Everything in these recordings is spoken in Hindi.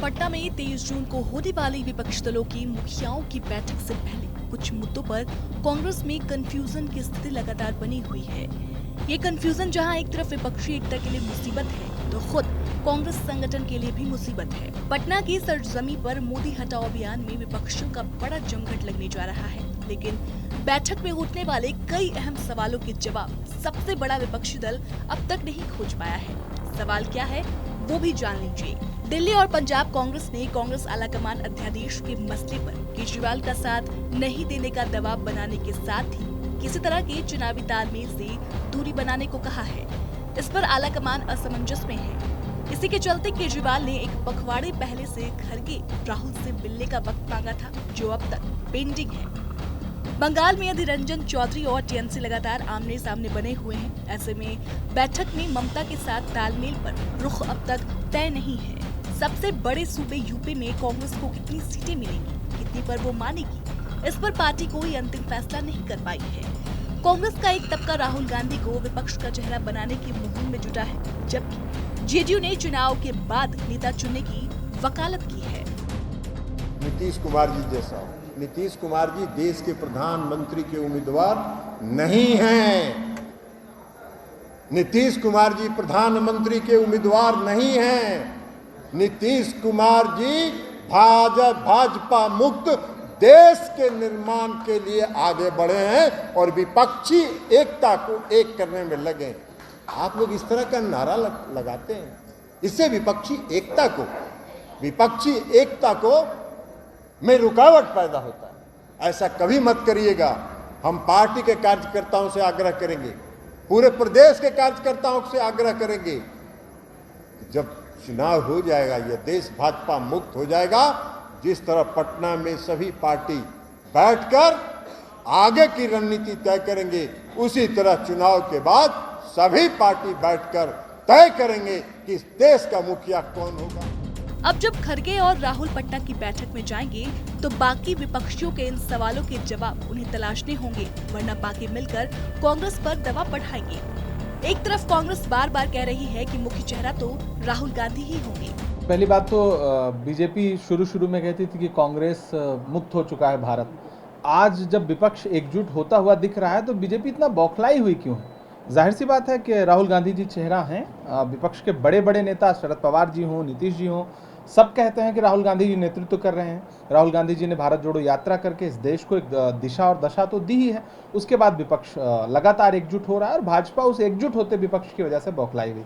पटना में 23 जून को होने वाली विपक्षी दलों की मुखियाओं की बैठक से पहले कुछ मुद्दों पर कांग्रेस में कंफ्यूजन की स्थिति लगातार बनी हुई है। ये कंफ्यूजन जहां एक तरफ विपक्षी एकता के लिए मुसीबत है, तो खुद कांग्रेस संगठन के लिए भी मुसीबत है। पटना की सरजमी पर मोदी हटाओ अभियान में विपक्षियों का बड़ा जमघट लगने जा रहा है, लेकिन बैठक में उठने वाले कई अहम सवालों के जवाब सबसे बड़ा विपक्षी दल अब तक नहीं खोज पाया है। सवाल क्या है वो भी जान लीजिए। दिल्ली और पंजाब कांग्रेस ने कांग्रेस आलाकमान अध्यादेश के मसले पर केजरीवाल का साथ नहीं देने का दबाव बनाने के साथ ही किसी तरह के चुनावी तालमेल से दूरी बनाने को कहा है। इस पर आलाकमान असमंजस में है। इसी के चलते केजरीवाल ने एक पखवाड़े पहले से खरगे राहुल से मिलने का वक्त मांगा था, जो अब तक पेंडिंग है। बंगाल में अधीर रंजन चौधरी और टीएमसी लगातार आमने सामने बने हुए हैं। ऐसे में बैठक में ममता के साथ तालमेल पर रुख अब तक तय नहीं है। सबसे बड़े सूबे यूपी में कांग्रेस को कितनी सीटें मिलेंगी, कितनी पर वो मानेगी, इस पर पार्टी कोई अंतिम फैसला नहीं कर पाई है। कांग्रेस का एक तबका राहुल गांधी को विपक्ष का चेहरा बनाने की मुहिम में जुटा है, जबकि जेडीयू ने चुनाव के बाद नेता चुनने की वकालत की है। नीतीश कुमार जी जैसा, नीतीश कुमार जी देश के प्रधानमंत्री के उम्मीदवार नहीं हैं। नीतीश कुमार जी प्रधानमंत्री के उम्मीदवार नहीं हैं। नीतीश कुमार जी भाजपा मुक्त देश के निर्माण के लिए आगे बढ़े हैं और विपक्षी एकता को एक करने में लगे हैं। आप लोग इस तरह का नारा लगाते हैं, इससे विपक्षी एकता को में रुकावट पैदा होता है। ऐसा कभी मत करिएगा। हम पार्टी के कार्यकर्ताओं से आग्रह करेंगे, पूरे प्रदेश के कार्यकर्ताओं से आग्रह करेंगे कि जब चुनाव हो जाएगा, यह देश भाजपा मुक्त हो जाएगा, जिस तरह पटना में सभी पार्टी बैठकर आगे की रणनीति तय करेंगे, उसी तरह चुनाव के बाद सभी पार्टी बैठकर तय करेंगे कि इस देश का मुखिया कौन होगा। अब जब खरगे और राहुल पटना की बैठक में जाएंगे, तो बाकी विपक्षियों के इन सवालों के जवाब उन्हें तलाशने होंगे, वरना बाकी मिलकर कांग्रेस पर दबाव बढ़ाएंगे। एक तरफ कांग्रेस बार बार कह रही है कि मुख्य चेहरा तो राहुल गांधी ही होंगे। पहली बात तो बीजेपी शुरू में कहती थी कि कांग्रेस मुक्त हो चुका है भारत। आज जब विपक्ष एकजुट होता हुआ दिख रहा है, तो बीजेपी इतना बौखलाई हुई क्यों है? जाहिर सी बात है कि राहुल गांधी जी चेहरा हैं। विपक्ष के बड़े बड़े नेता शरद पवार जी हों, नीतीश जी हों, सब कहते हैं कि राहुल गांधी जी नेतृत्व कर रहे हैं। राहुल गांधी जी ने भारत जोड़ो यात्रा करके इस देश को एक दिशा और दशा तो दी ही है। उसके बाद विपक्ष लगातार एकजुट हो रहा है और भाजपा उस एकजुट होते विपक्ष की वजह से बौखलाई हुई।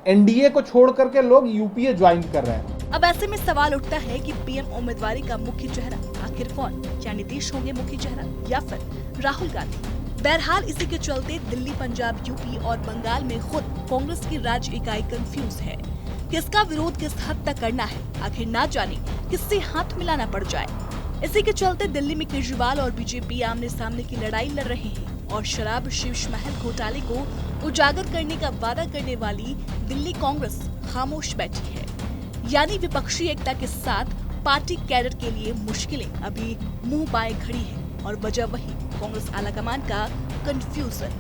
एनडीए को छोड़ करके लोग यूपीए ज्वाइन कर रहे हैं। अब ऐसे में सवाल उठता है कि पीएम उम्मीदवारी का मुख्य चेहरा आखिर कौन? क्या नीतीश होंगे मुख्य चेहरा या फिर राहुल गांधी? बहरहाल इसी के चलते दिल्ली, पंजाब, यूपी और बंगाल में खुद कांग्रेस की राज्य इकाई कंफ्यूज है। किसका विरोध किस हद तक करना है, आखिर ना जाने किससे हाथ मिलाना पड़ जाए। इसी के चलते दिल्ली में केजरीवाल और बीजेपी आमने सामने की लड़ाई लड़ रहे हैं और शराब शीश महल घोटाले को उजागर करने का वादा करने वाली दिल्ली कांग्रेस खामोश बैठी है। यानी विपक्षी एकता के साथ पार्टी कैडर के लिए मुश्किलें अभी मुंह बाएं खड़ी है और वजह वही कांग्रेस आलाकमान का कंफ्यूजन।